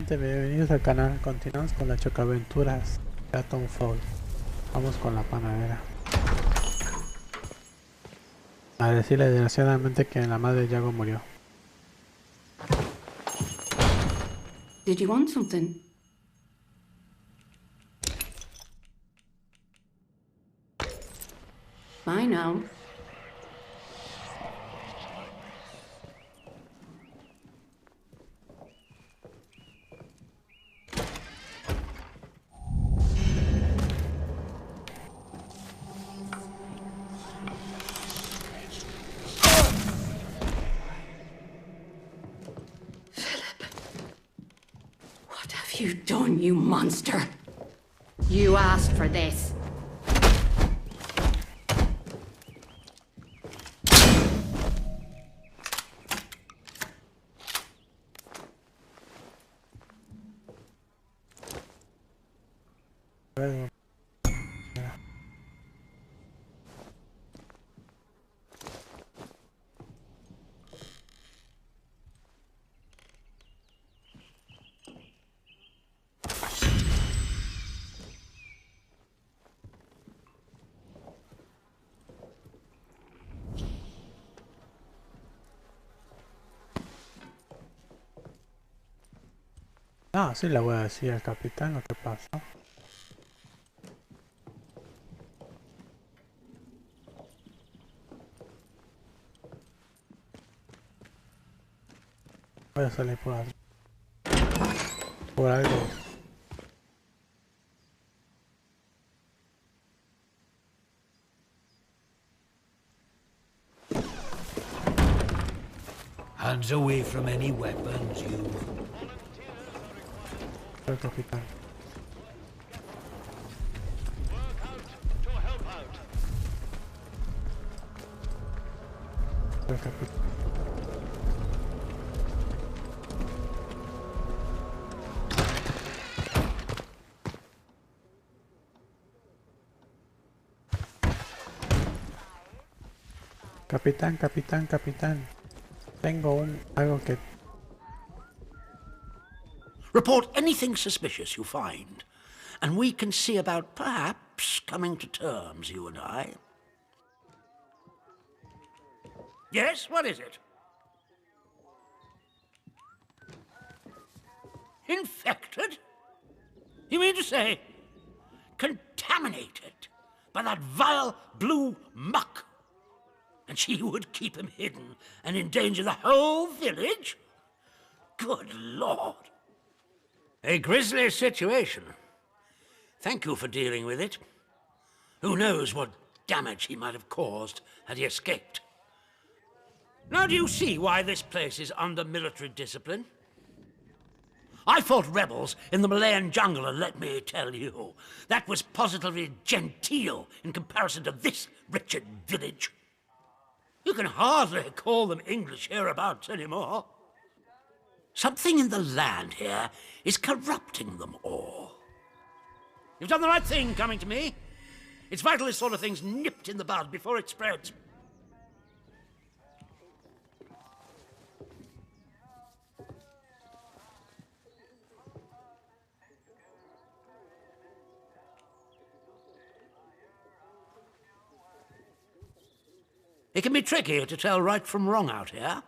Bienvenidos al canal, continuamos con las chocaventuras de AtomFall. Vamos con la panadera. A decirle desgraciadamente que la madre de Yago murió. Did you want something? Bye now. What have you done, you monster? You asked for this. Ah, sí le voy a decir al capitán lo que pasó. Voy a salir por algo. Por algo. Hands away from any weapons, you. El capitán. El capitán. Capitán, capitán, capitán. Tengo algo que... Report anything suspicious you find, and we can see about perhaps coming to terms, you and I. Yes, what is it? Infected? You mean to say contaminated by that vile blue muck? And she would keep him hidden and endanger the whole village? Good Lord. A grisly situation. Thank you for dealing with it. Who knows what damage he might have caused had he escaped. Now do you see why this place is under military discipline? I fought rebels in the Malayan jungle, and let me tell you, that was positively genteel in comparison to this wretched village. You can hardly call them English hereabouts anymore. Something in the land here is corrupting them all. You've done the right thing coming to me. It's vital this sort of thing's nipped in the bud before it spreads. It can be tricky to tell right from wrong out here,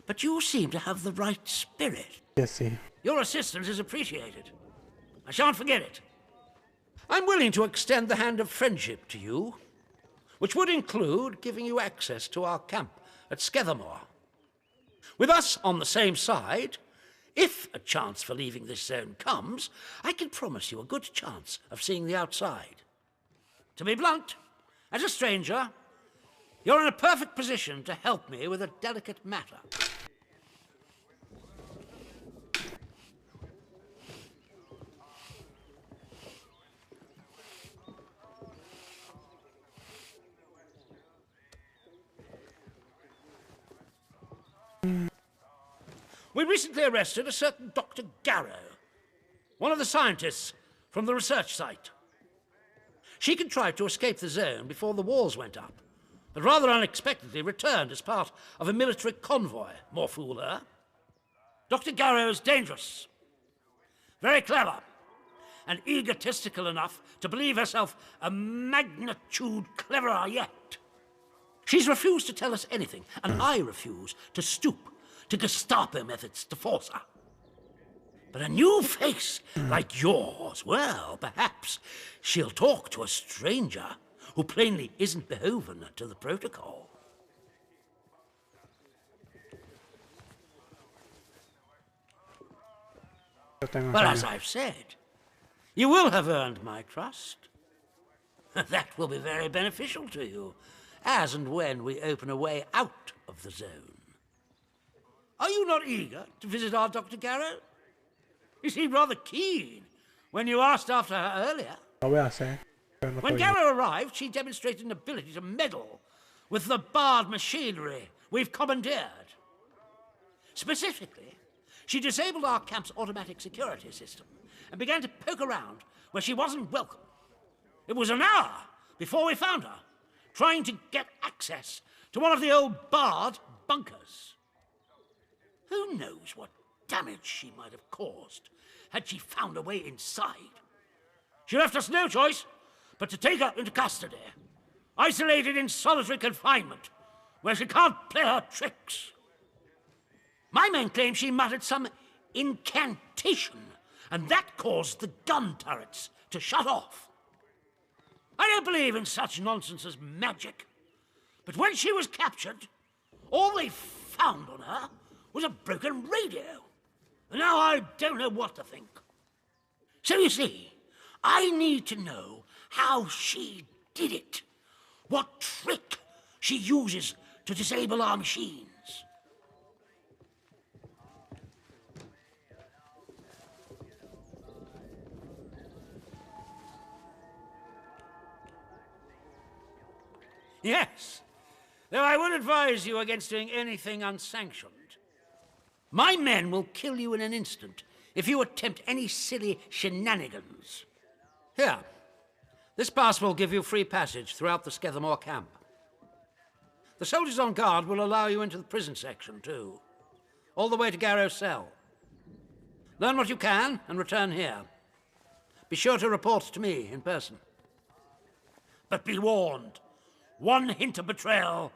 but you seem to have the right spirit. Yes, sí. Your assistance is appreciated. I shan't forget it. I'm willing to extend the hand of friendship to you, which would include giving you access to our camp at Skethermore. With us on the same side, if a chance for leaving this zone comes, I can promise you a good chance of seeing the outside. To be blunt, as a stranger, you're in a perfect position to help me with a delicate matter. We recently arrested a certain Dr. Garrow, one of the scientists from the research site. She contrived to escape the zone before the walls went up, but rather unexpectedly returned as part of a military convoy. More fool her. Dr. Garrow is dangerous, very clever, and egotistical enough to believe herself a magnitude cleverer yet. She's refused to tell us anything, and I refuse to stoop to Gestapo methods to force her. But a new face like yours, well, perhaps she'll talk to a stranger who plainly isn't beholden to the protocol. Well, as I've said, you will have earned my trust. That will be very beneficial to you, as and when we open a way out of the zone. Are you not eager to visit our Dr. Garrow? You seemed rather keen when you asked after her earlier. Lo voy a hacer. Pero no When estoy- Garrow arrived, she demonstrated an ability to meddle with the barred machinery we've commandeered. Specifically, she disabled our camp's automatic security system and began to poke around where she wasn't welcome. It was an hour before we found her, trying to get access to one of the old barred bunkers. Who knows what damage she might have caused had she found a way inside. She left us no choice but to take her into custody, isolated in solitary confinement, where she can't play her tricks. My men claim she muttered some incantation, and that caused the gun turrets to shut off. I don't believe in such nonsense as magic, but when she was captured, all they found on her was a broken radio. And now I don't know what to think. So you see, I need to know how she did it. What trick she uses to disable our machines. Yes, though I would advise you against doing anything unsanctioned. My men will kill you in an instant if you attempt any silly shenanigans. Here, this pass will give you free passage throughout the Skethermore camp. The soldiers on guard will allow you into the prison section, too. All the way to Garrow's cell. Learn what you can and return here. Be sure to report to me in person. But be warned. One hint of betrayal,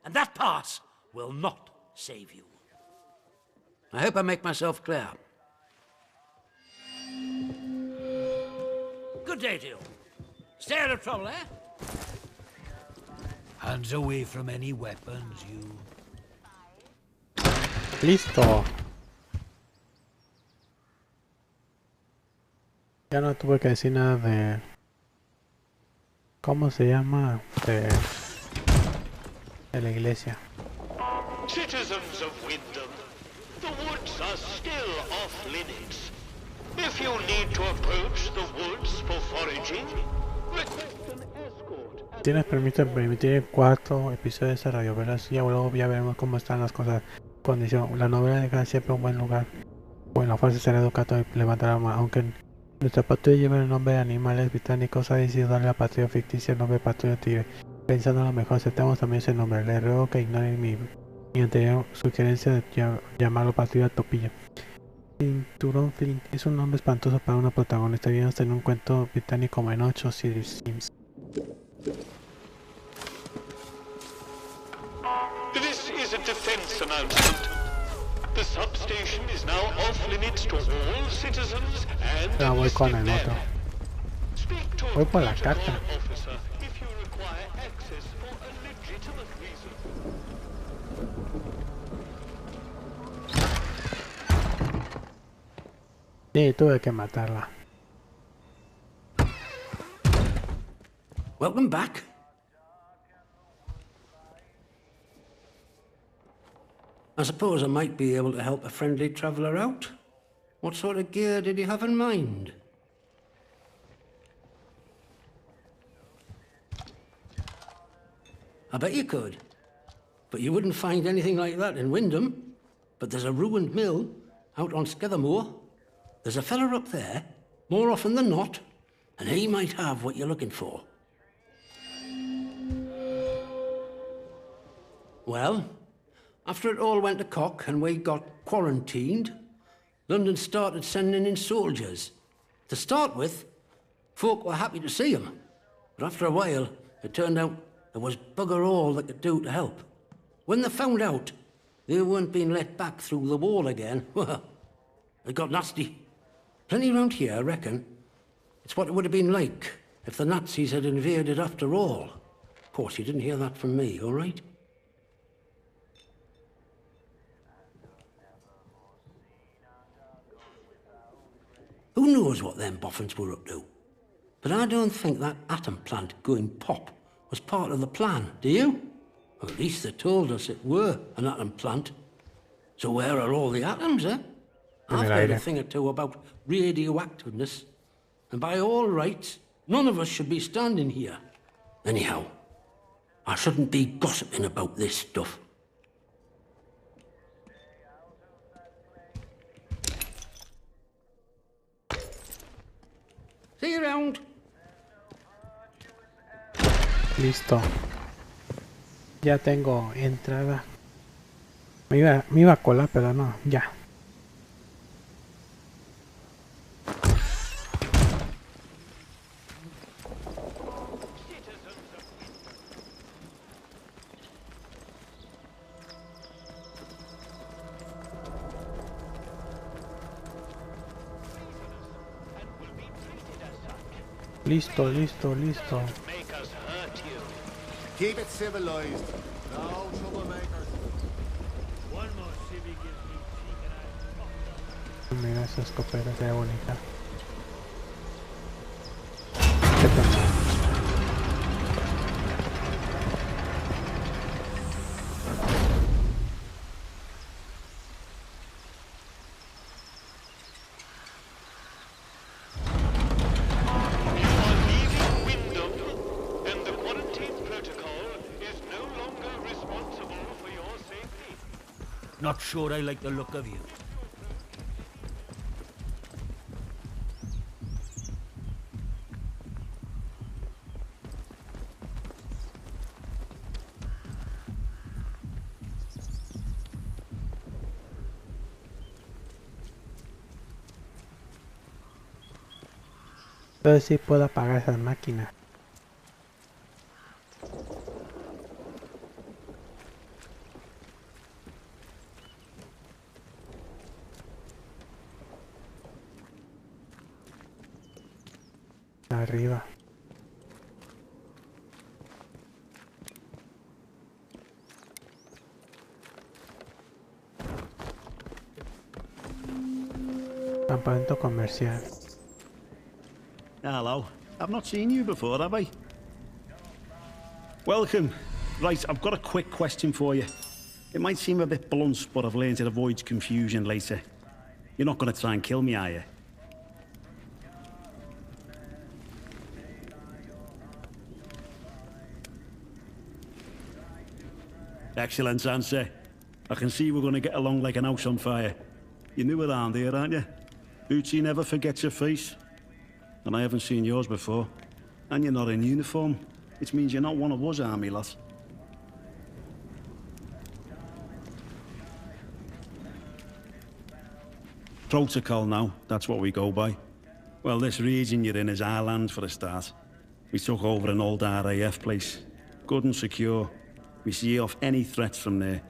and that pass will not save you. I hope I make myself clear. Good day to you. Stay out of trouble, eh? Hands away from any weapons, you. Listo. Ya no tuve que decir nada de... ¿Cómo se llama? De la iglesia. Citizens of Wyndham, the woods are still off limits. If you need to approach the woods for foraging, request an escort. Tienes permitir 4 episodios de radiovelas y luego ya veremos cómo están las cosas. Condición. La novela deja siempre un buen lugar. Bueno, la fuerza será educado y levantará arma, aunque nuestra patrulla lleva el nombre de animales británicos, ha decidido darle a la patrulla ficticia el nombre de patrulla tigre. Pensando a lo mejor, aceptamos también ese nombre. Le ruego que ignore mi anterior sugerencia de llamarlo patrulla topilla. Cinturón Flint es un nombre espantoso para una protagonista. Vimos en un cuento británico como en 8 Sims. This is a defense announcement. The substation is now off limits to all citizens and Ya voy con el otro. Speak to Voy por la a carta. officer if you require access for a legitimate reason. Sí, tuve que matarla. Welcome back. I suppose I might be able to help a friendly traveller out. What sort of gear did you have in mind? I bet you could. But you wouldn't find anything like that in Wyndham. But there's a ruined mill out on Skethermore. There's a fella up there, more often than not, and he might have what you're looking for. Well, after it all went to cock and we got quarantined, London started sending in soldiers. To start with, folk were happy to see him. But after a while, it turned out there was bugger all they could do to help. When they found out they weren't being let back through the wall again, well, it got nasty. Plenty round here, I reckon. It's what it would have been like if the Nazis had invaded after all. Of course, you didn't hear that from me, all right? Who knows what them boffins were up to? But I don't think that atom plant going pop was part of the plan, do you? Or at least they told us it were an atom plant. So where are all the atoms, eh? I've heard a thing or two about radioactiveness. And by all rights, none of us should be standing here. Anyhow, I shouldn't be gossiping about this stuff. See you around. Listo. Ya tengo entrada. Me iba a colar, pero no, ya. Listo, listo, listo. Keep it civilized. No troublemakers. One more civvy gives me cheek and Mira esa escopeta, se ve bonita. ¿Qué tal? Not sure I like the look of you. Entonces sí puedo apagar esas máquinas. Arriba. Campamento comercial. Hello. I've not seen you before, have I? Welcome. Right, I've got a quick question for you. It might seem a bit blunt, but I've learned it avoids confusion later. You're not going to try and kill me, are you? Excellent answer. I can see we're going to get along like an house on fire. You're new around here, aren't you? Bootsy never forgets your face. And I haven't seen yours before. And you're not in uniform, which means you're not one of us army lads. Protocol now, that's what we go by. Well, this region you're in is our land for a start. We took over an old RAF place. Good and secure. We see off any threats from there.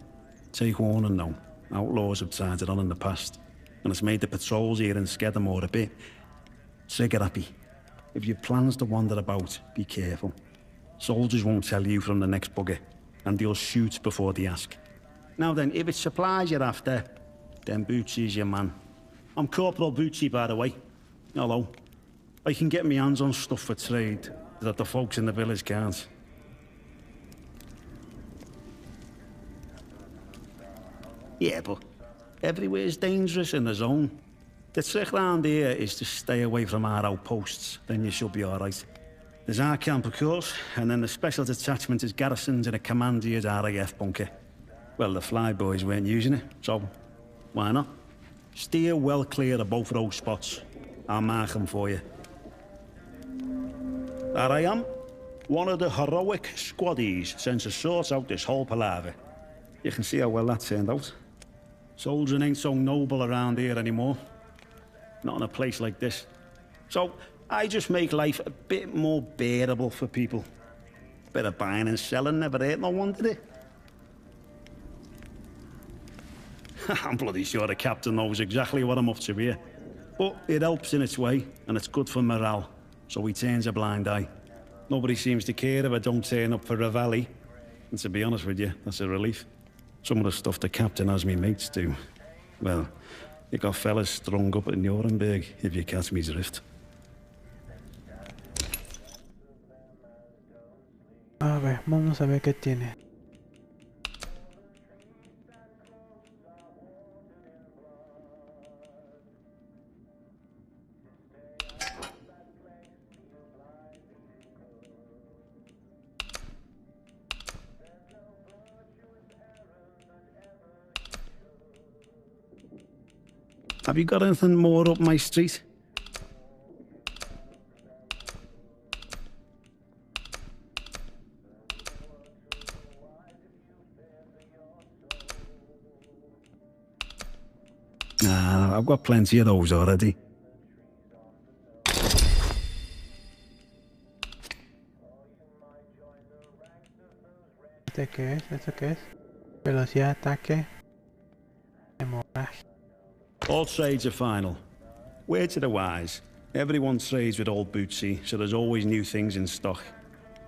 Take warning now. Outlaws have tried it on in the past. And it's made the patrols here in Skedamore a bit trigger-happy. If your plans to wander about, be careful. Soldiers won't tell you from the next bugger, and they'll shoot before they ask. Now then, if it's supplies you're after, then Bootsy's your man. I'm Corporal Bootsy, by the way. Hello. I can get my hands on stuff for trade that the folks in the village can't. Yeah, but everywhere's dangerous in the zone. The trick round here is to stay away from our outposts, then you should be alright. There's our camp, of course, and then the special detachment is garrisoned in a commandier's RAF bunker. Well, the flyboys weren't using it, so why not? Steer well clear of both those spots. I'll mark them for you. There I am, one of the heroic squaddies sent to sort out this whole palaver. You can see how well that turned out. Soldiering ain't so noble around here anymore. Not in a place like this. So I just make life a bit more bearable for people. Bit of buying and selling never hurt no one, did it? I'm bloody sure the captain knows exactly what I'm up to here. But it helps in its way, and it's good for morale, so he turns a blind eye. Nobody seems to care if I don't turn up for Reveille. And to be honest with you, that's a relief. Some of the stuff the captain has me mates do. Well, you got fellas strung up in Nuremberg, if you catch me drift. A ver, vamos a ver qué tiene. Have you got anything more up my street? Nah, I've got plenty of those already. ¿Este qué es? ¿Este qué es? Velocidad de ataque. Hemorragia. All trades are final. Word to the wise. Everyone trades with old Bootsy, so there's always new things in stock.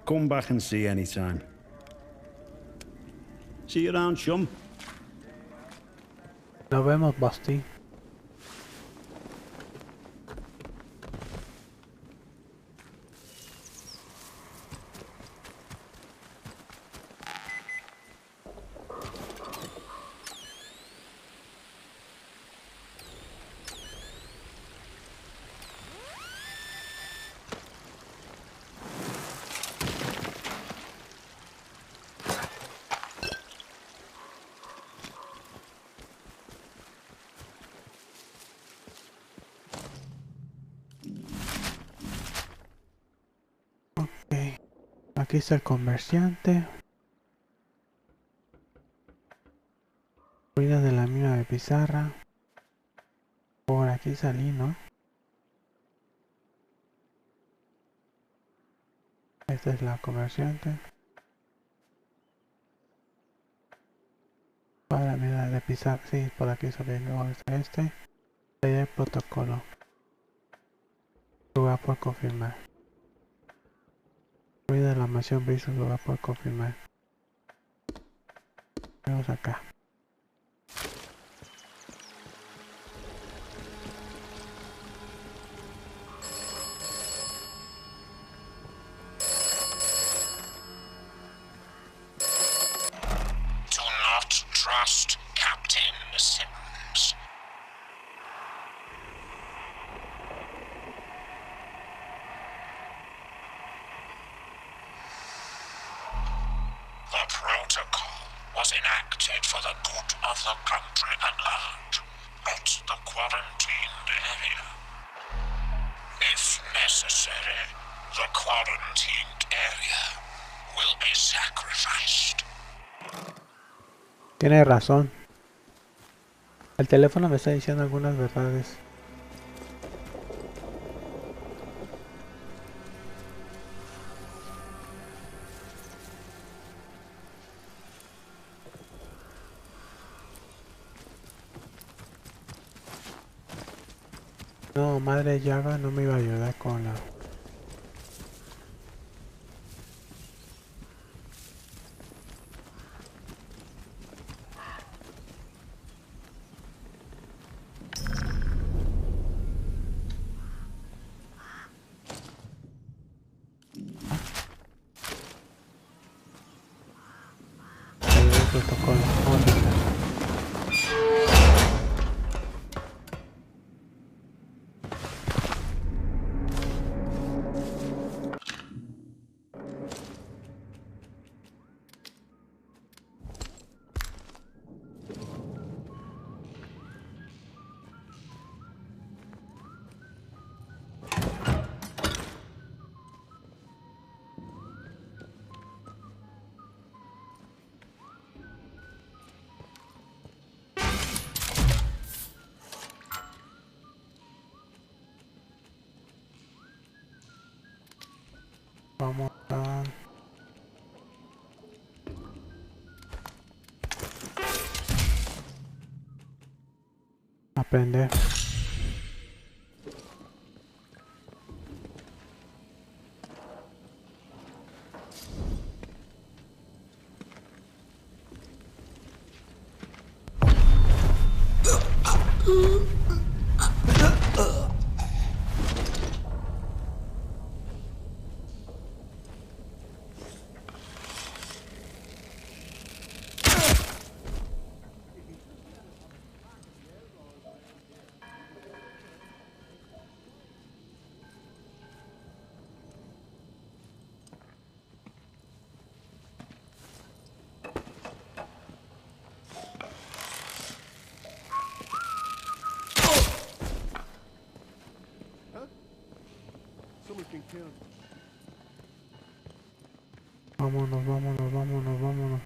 Come back and see anytime. See you around, chum. Nos vemos, Busty. Aquí está el comerciante. Ruinas de la mina de pizarra. Por aquí salí, ¿no? Esta es la comerciante. Para la mina de pizarra. Sí, por aquí salí. Luego está este. Ahí el protocolo. Lugar por confirmar. Ruido de la mansión Briso lo va a poder confirmar. Vamos acá. Do not trust Captain Sims. The protocol was enacted for the good of the country at large, not the quarantined area. If necessary, the quarantined area will be sacrificed. Tiene razón. El teléfono me está diciendo algunas verdades. No, madre Yaga no me iba a ayudar con la... El protocolo. Vamos a ver. aprender. Someone's been killed. Vámonos, vámonos, vámonos, vámonos.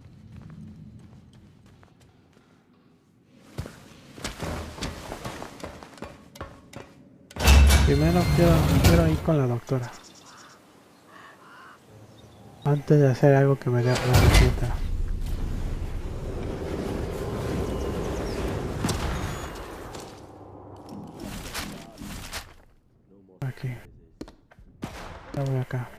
Primero quiero ir con la doctora. Antes de hacer algo que me dé la receta. Aquí. Ya voy acá.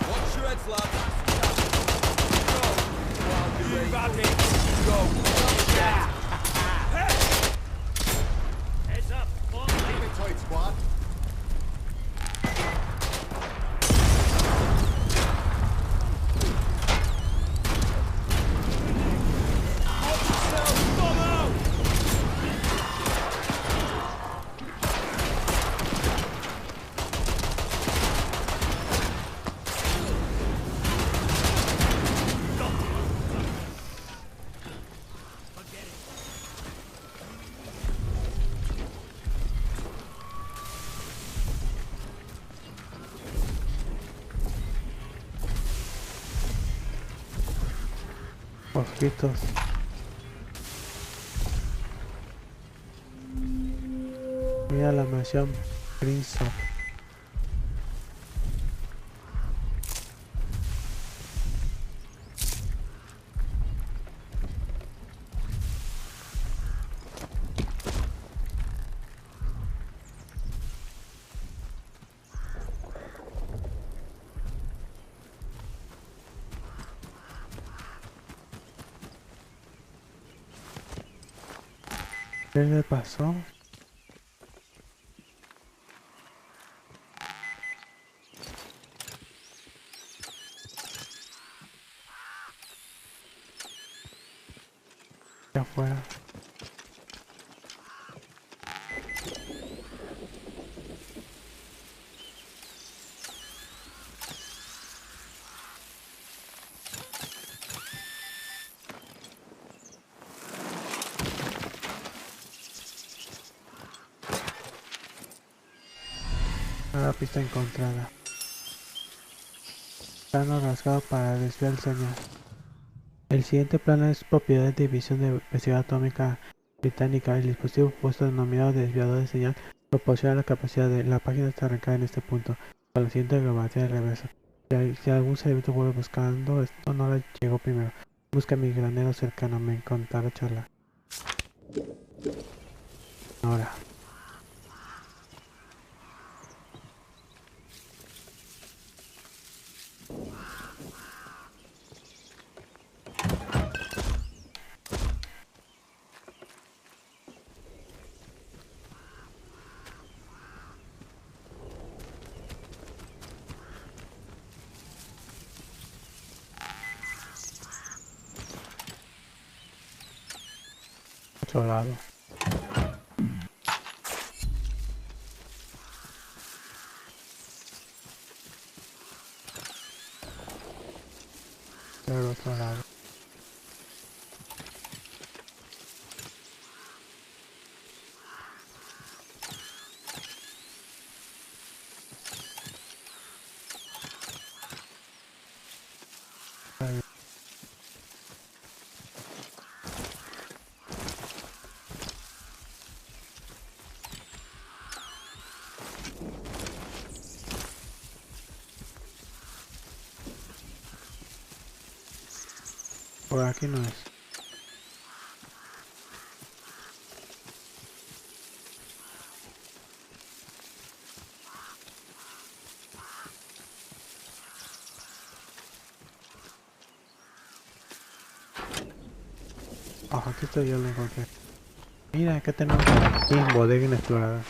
Watch your heads, lad. You bad it. Go. Heads up. Fall Keep it tight, squad. Mosquitos. Mira la mansión Prince. ¿Qué le pasó? Ya afuera. Nueva pista encontrada. Plano rasgado para desviar el señal. El siguiente plano es propiedad de División de Investigación Atómica Británica. El dispositivo puesto denominado desviador de señal proporciona la capacidad de la página de arrancar en este punto, con la siguiente grabación de reverso. Si algún servicio vuelve buscando, esto no le llegó primero. Busca mi granero cercano, me encontrará charla. Ahora. Otro lado. Del otro lado. Ahí. Por aquí no es. Oh, aquí estoy yo, lo encontré. Mira, ¿qué tenemos aquí? Bodega inexplorada.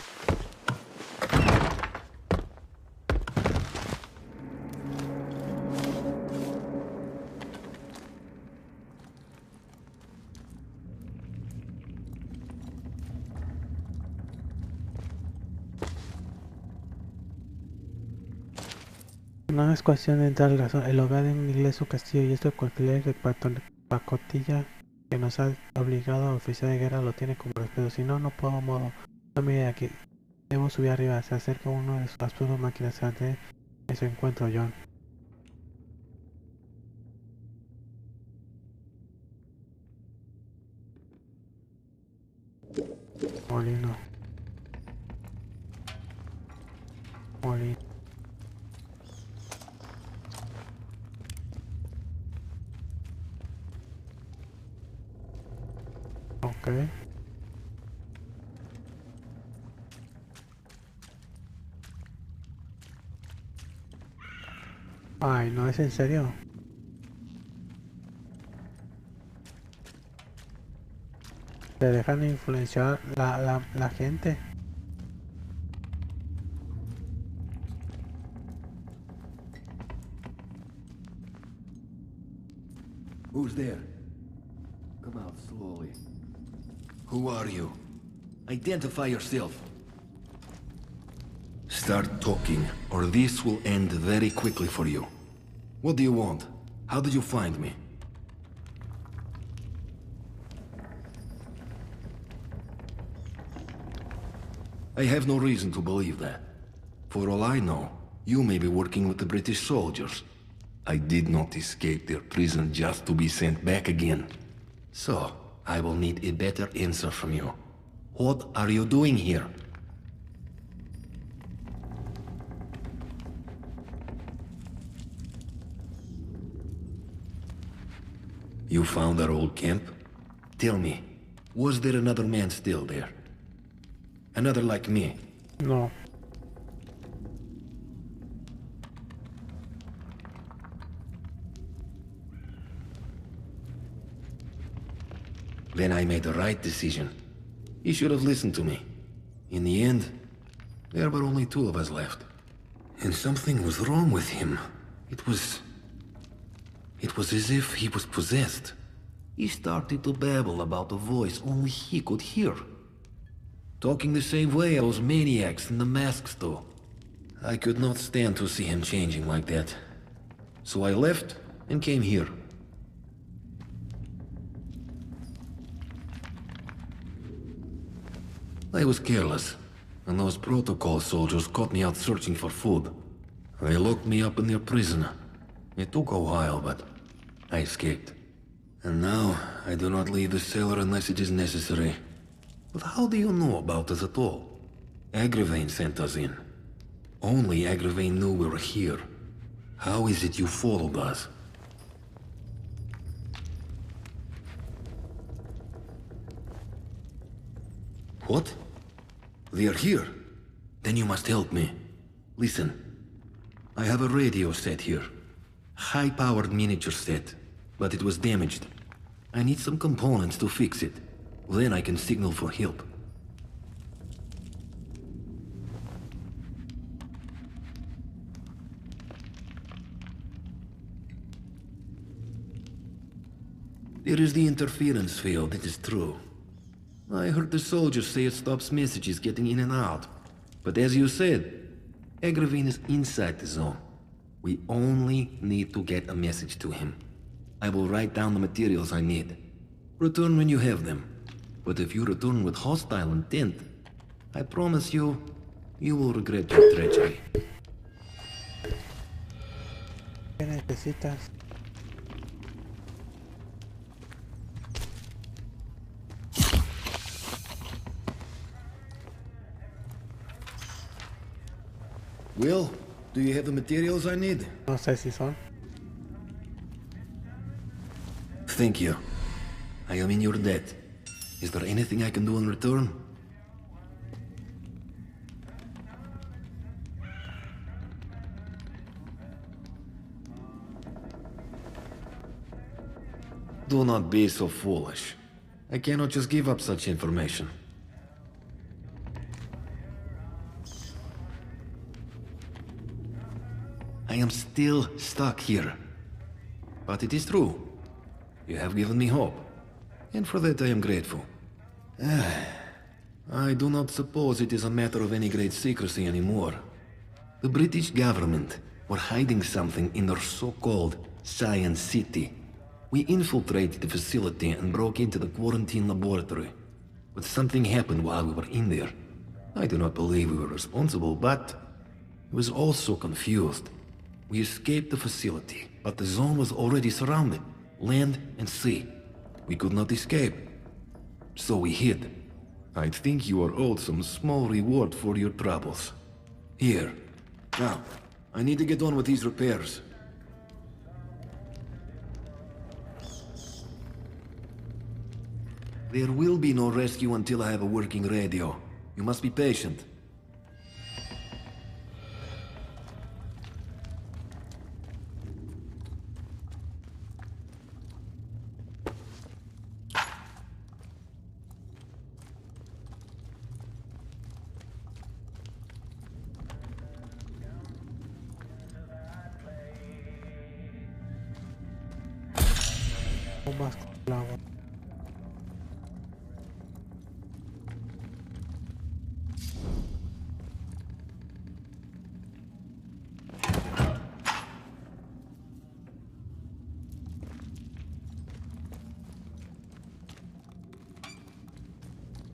No es cuestión de dar razón. El hogar en inglés o castillo y esto cualquier de pacotilla que nos ha obligado a oficiar de guerra lo tiene como respeto. Si no, no puedo modo. No mire aquí. Debo subir arriba. Se acerca uno de sus absurdas máquinas ante ese encuentro, John. Molino. Molino. Ok. Ay, no es en serio. Se dejan influenciar la gente. Who's there? Come out slowly. Who are you? Identify yourself. Start talking, or this will end very quickly for you. What do you want? How did you find me? I have no reason to believe that. For all I know, you may be working with the British soldiers. I did not escape their prison just to be sent back again. So, I will need a better answer from you. What are you doing here? You found our old camp? Tell me, was there another man still there? Another like me? No. Then I made the right decision. You should have listened to me. In the end, there were only two of us left. And something was wrong with him. It was as if he was possessed. He started to babble about a voice only he could hear. Talking the same way those maniacs in the masks do. I could not stand to see him changing like that. So I left and came here. I was careless, and those protocol soldiers caught me out searching for food. They locked me up in their prison. It took a while, but I escaped. And now, I do not leave the cellar unless it is necessary. But how do you know about us at all? Agravain sent us in. Only Agravain knew we were here. How is it you followed us? What? They are here? Then you must help me. Listen. I have a radio set here. High-powered miniature set, but it was damaged. I need some components to fix it. Then I can signal for help. There is the interference field, it is true. I heard the soldiers say it stops messages getting in and out. But as you said, Agravain is inside the zone. We only need to get a message to him. I will write down the materials I need. Return when you have them. But if you return with hostile intent, I promise you, you will regret your treachery. ¿Qué necesitas? Will, do you have the materials I need? No sé si son. thank you. I am in your debt. Is there anything I can do in return? Do not be so foolish. I cannot just give up such information. I am still stuck here. But it is true. You have given me hope. And for that I am grateful. I do not suppose it is a matter of any great secrecy anymore. The British government were hiding something in their so-called Science City. We infiltrated the facility and broke into the quarantine laboratory. But something happened while we were in there. I do not believe we were responsible, but I was also confused. We escaped the facility, but the zone was already surrounded, land and sea. We could not escape. So we hid. I think you are owed some small reward for your troubles. Here. Now, I need to get on with these repairs. There will be no rescue until I have a working radio. You must be patient. Bombas con clavo.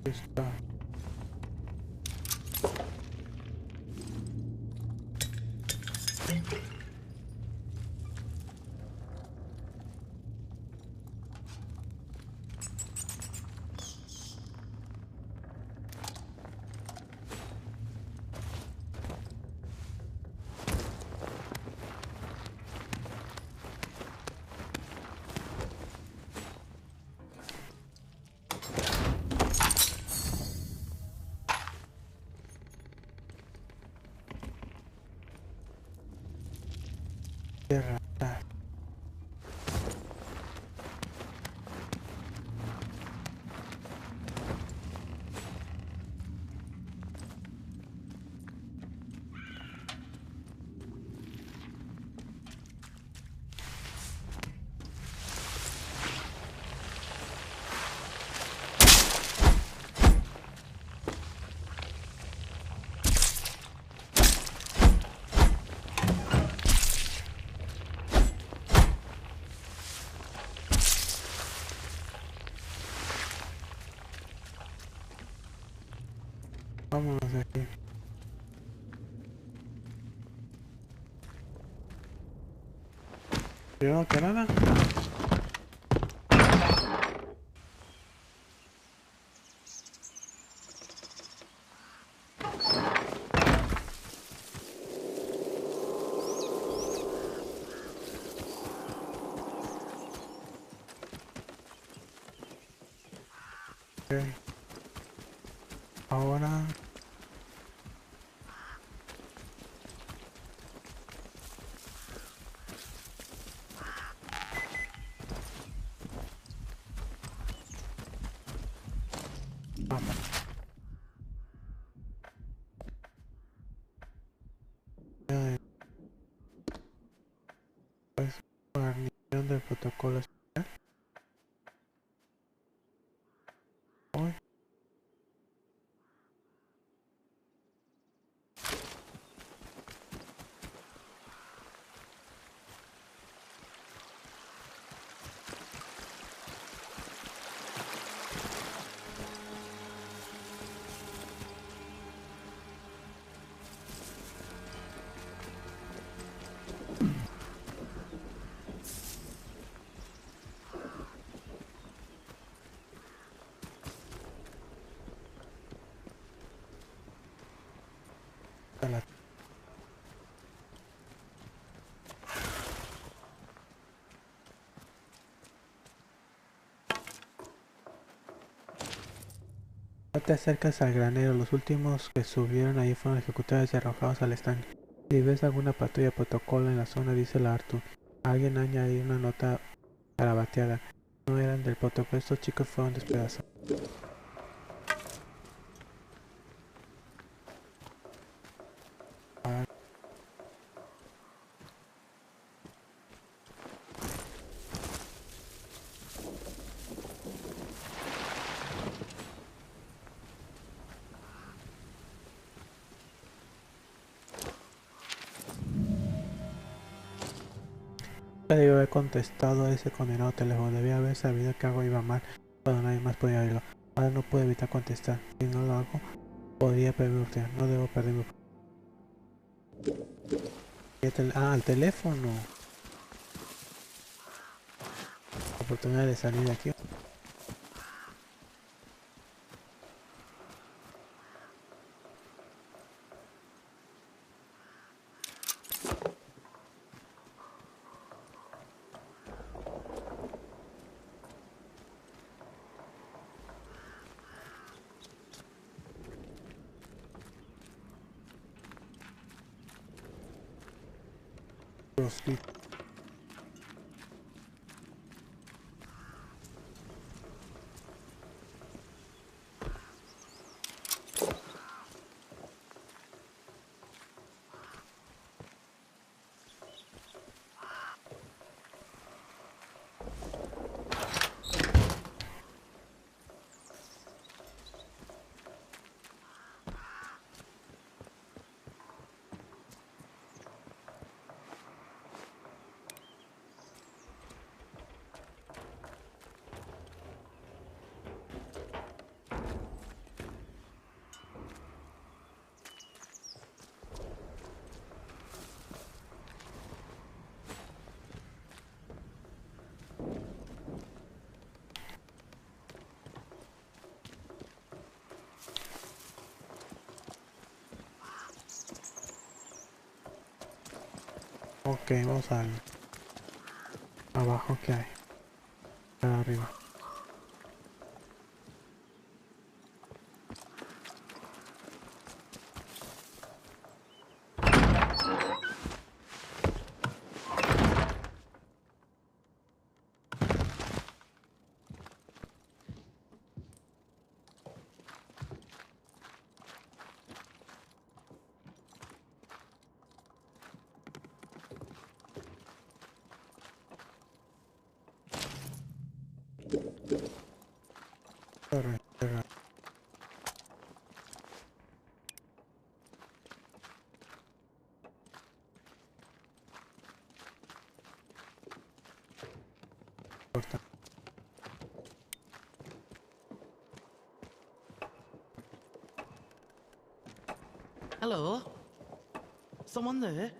Está. Tierra. Vámonos de aquí. Primero que nada. Okay. Ahora vamos. Pues guarnición del protocolo especial. Hoy. No te acercas al granero, los últimos que subieron ahí fueron ejecutados y arrojados al estanque. Si ves alguna patrulla de protocolo en la zona, díselo a Arthur. Alguien ha añadido una nota carabateada. No eran del protocolo, estos chicos fueron despedazados. Debió haber contestado a ese condenado teléfono, debía haber sabido que algo iba mal cuando nadie más podía oírlo. Ahora no puedo evitar contestar, si no lo hago, podría perderme, no debo perderme. El teléfono. Oportunidad de salir de aquí. Ok, vamos al abajo que hay. Para arriba. Hello? Someone there?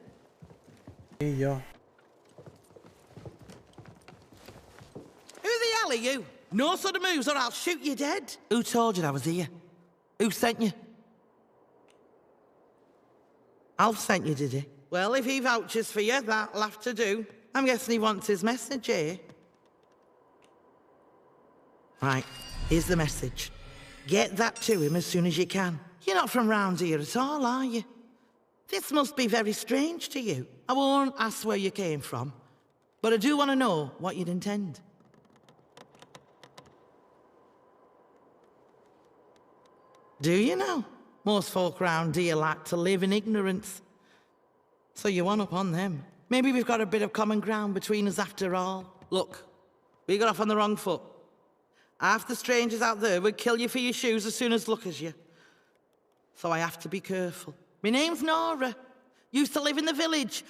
Y yo. Who the hell are you? No sudden moves or I'll shoot you dead. Who told you I was here? Who sent you? Alf sent you, did he? Well, if he vouches for you, that'll have to do. I'm guessing he wants his message, eh? Right, here's the message. Get that to him as soon as you can. You're not from round here at all, are you? This must be very strange to you. I won't ask where you came from, but I do want to know what you'd intend. Do you know? Most folk round here like to live in ignorance. So you one up on them. Maybe we've got a bit of common ground between us after all. Look, we got off on the wrong foot. Half the strangers out there would kill you for your shoes as soon as look at you. So I have to be careful. My name's Nora. Used to live in the village.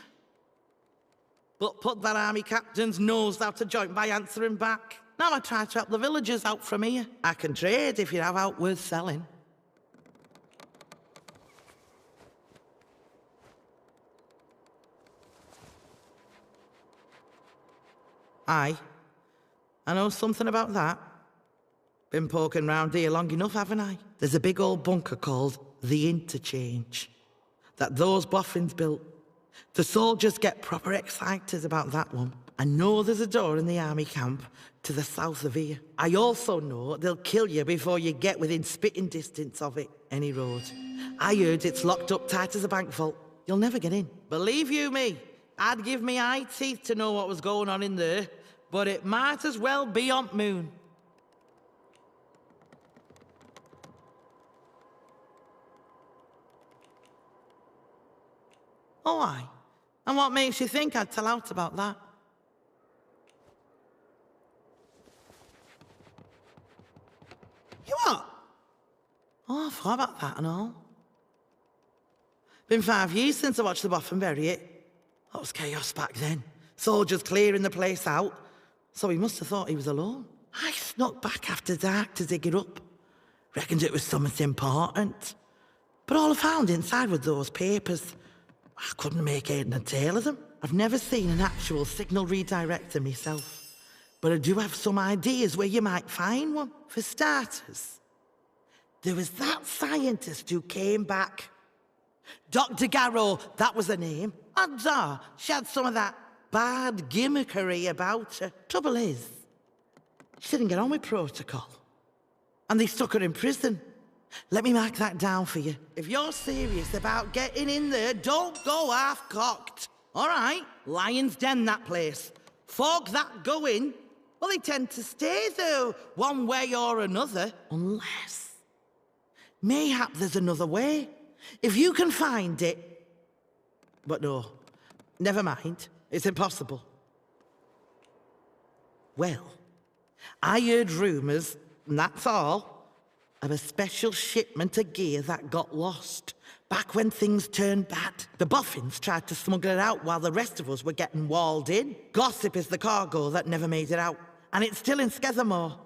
But put that army captain's nose out of joint by answering back. Now I try to help the villagers out from here. I can trade if you have out worth selling. Aye. I know something about that. Been poking round here long enough, haven't I? There's a big old bunker called the Interchange that those boffins built. The soldiers get proper excited about that one. I know there's a door in the army camp to the south of here. I also know they'll kill you before you get within spitting distance of it. Any road. I heard it's locked up tight as a bank vault. You'll never get in. Believe you me, I'd give me eye teeth to know what was going on in there, but it might as well be on moon. Oh, aye. And what makes you think I'd tell out about that? You what? Oh, I forgot about that and all. Been 5 years since I watched the Boffin bury it. That was chaos back then. Soldiers clearing the place out. So he must have thought he was alone. I snuck back after dark to dig it up. Reckoned it was something important. But all I found inside were those papers. I couldn't make head nor tail of them. I've never seen an actual signal redirector myself. But I do have some ideas where you might find one. For starters, there was that scientist who came back. Dr. Garrow, that was her name. Odds are, she had some of that bad gimmickry about her. Trouble is, she didn't get on with protocol. And they stuck her in prison. Let me mark that down for you. If you're serious about getting in there, don't go half-cocked. All right? Lion's Den, that place. Folk that go in, well, they tend to stay there one way or another. Unless, mayhap there's another way. If you can find it... But no, never mind. It's impossible. Well, I heard rumours, and that's all, of a special shipment of gear that got lost. Back when things turned bad. The Boffins tried to smuggle it out while the rest of us were getting walled in. Gossip is the cargo that never made it out. And it's still in Skethermore.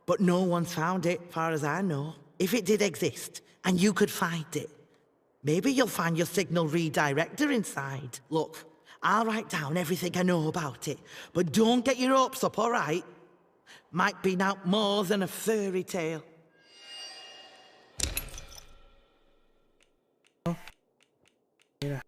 But no one's found it, far as I know. If it did exist, and you could find it, maybe you'll find your signal redirector inside. Look, I'll write down everything I know about it, but don't get your hopes up, all right? Might be now more than a fairy tale. Mira.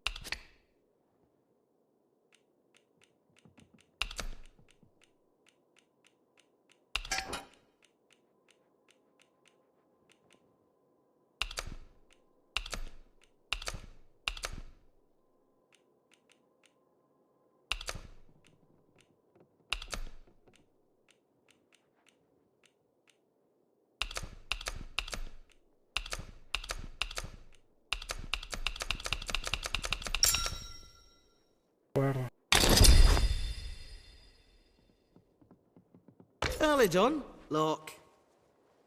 Early done. Look,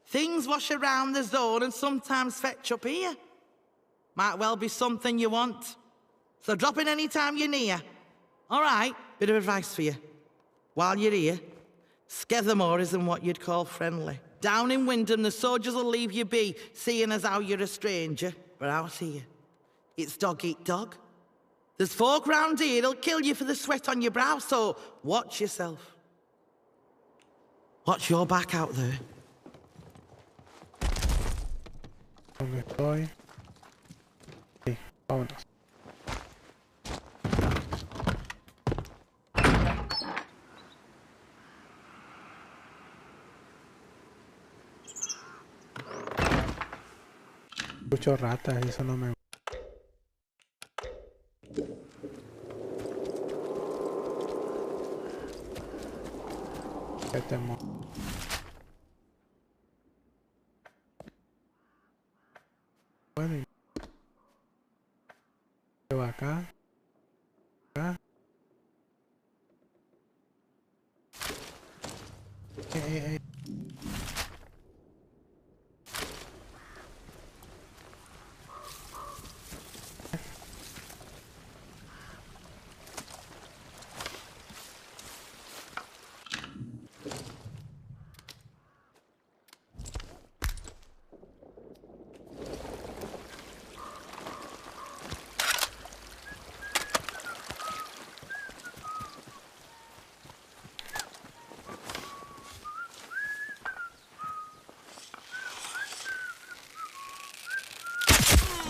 things wash around the zone and sometimes fetch up here. Might well be something you want. So drop in any time you're near. All right, bit of advice for you. While you're here, Skethermore isn't what you'd call friendly. Down in Wyndham, the soldiers will leave you be, seeing as how you're a stranger. But out here, it's dog eat dog. There's folk round here that'll kill you for the sweat on your brow, so watch yourself. Watch your back out there. ¿Dónde estoy? Sí, vámonos. Escucho ratas y eso no me gusta. Qué temor. Bueno, llevo acá. Acá.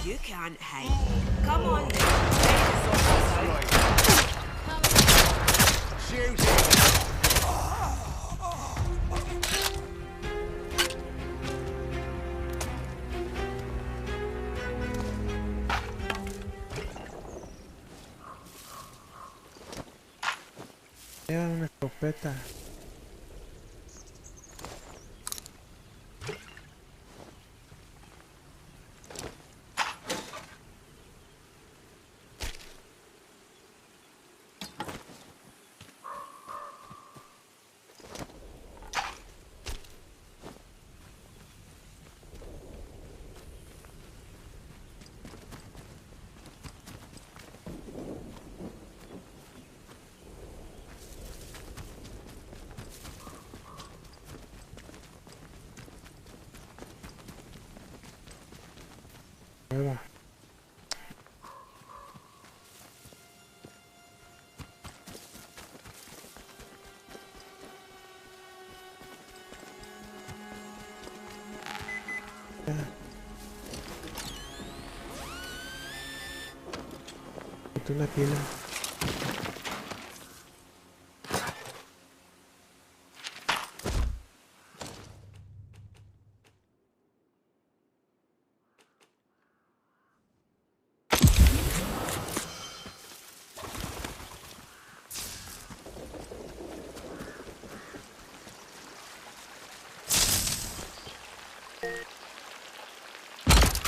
You can't hide. Come on then. Shoot it! Era una escopeta. Nueva. Una pila.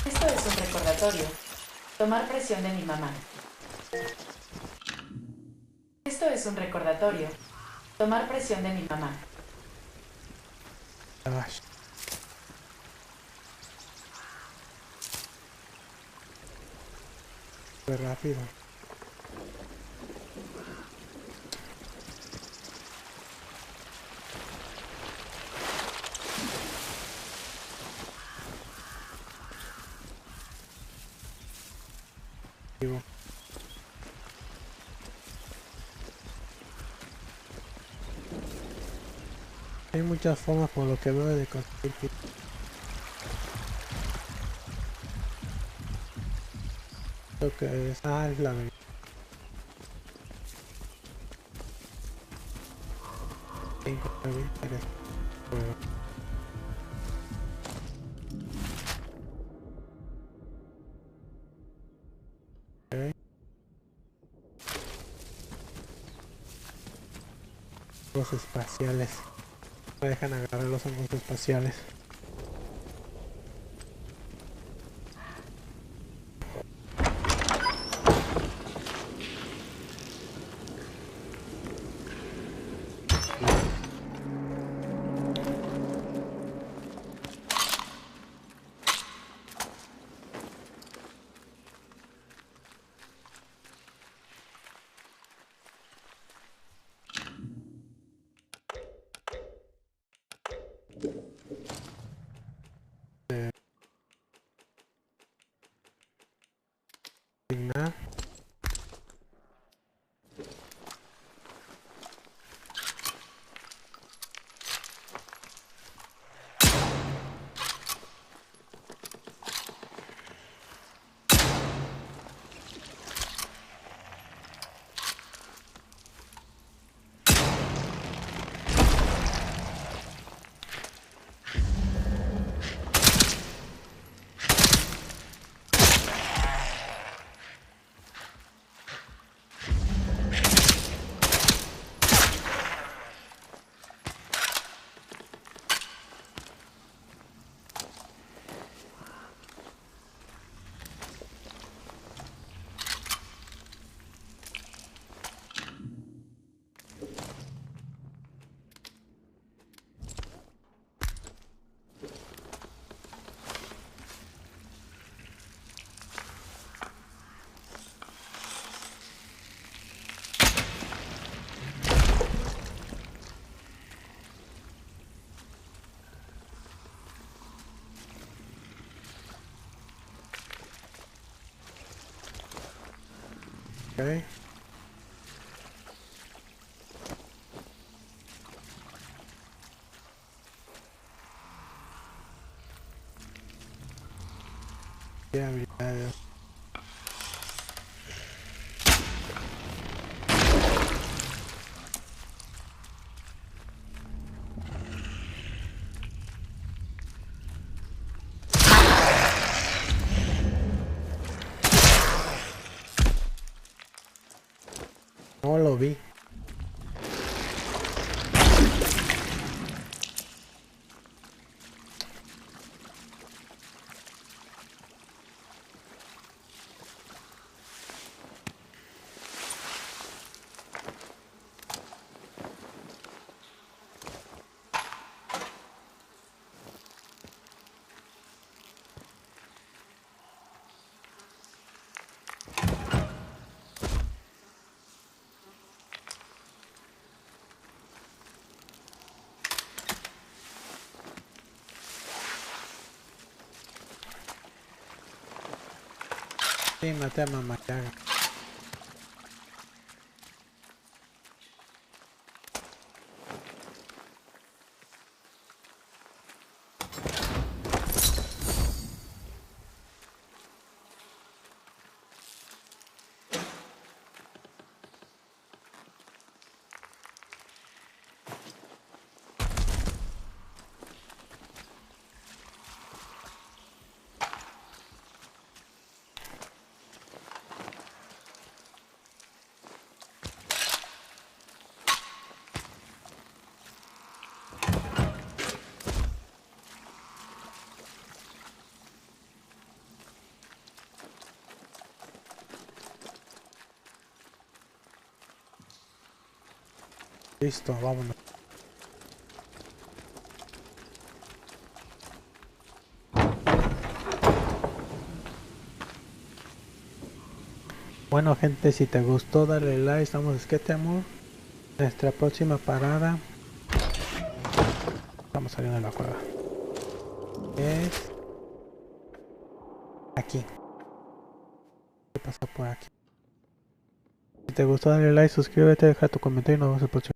Esto es un recordatorio. Tomar presión de mi mamá. Esto es un recordatorio. Tomar presión de mi mamá. Fue rápido. Hay muchas formas por lo que veo de conseguir. Lo que es... Ah, es la de... Los espaciales. Me dejan agarrar los hongos espaciales. Nada. Okay. Yeah, habilidades. No lo vi. Sí, maté a mamá Yaga. Listo, vámonos. Bueno gente, si te gustó dale like, estamos Amor. Nuestra próxima parada, estamos saliendo de la cueva, es aquí. ¿Qué pasa por aquí? Si te gustó dale like, suscríbete, deja tu comentario y nos vemos el próximo.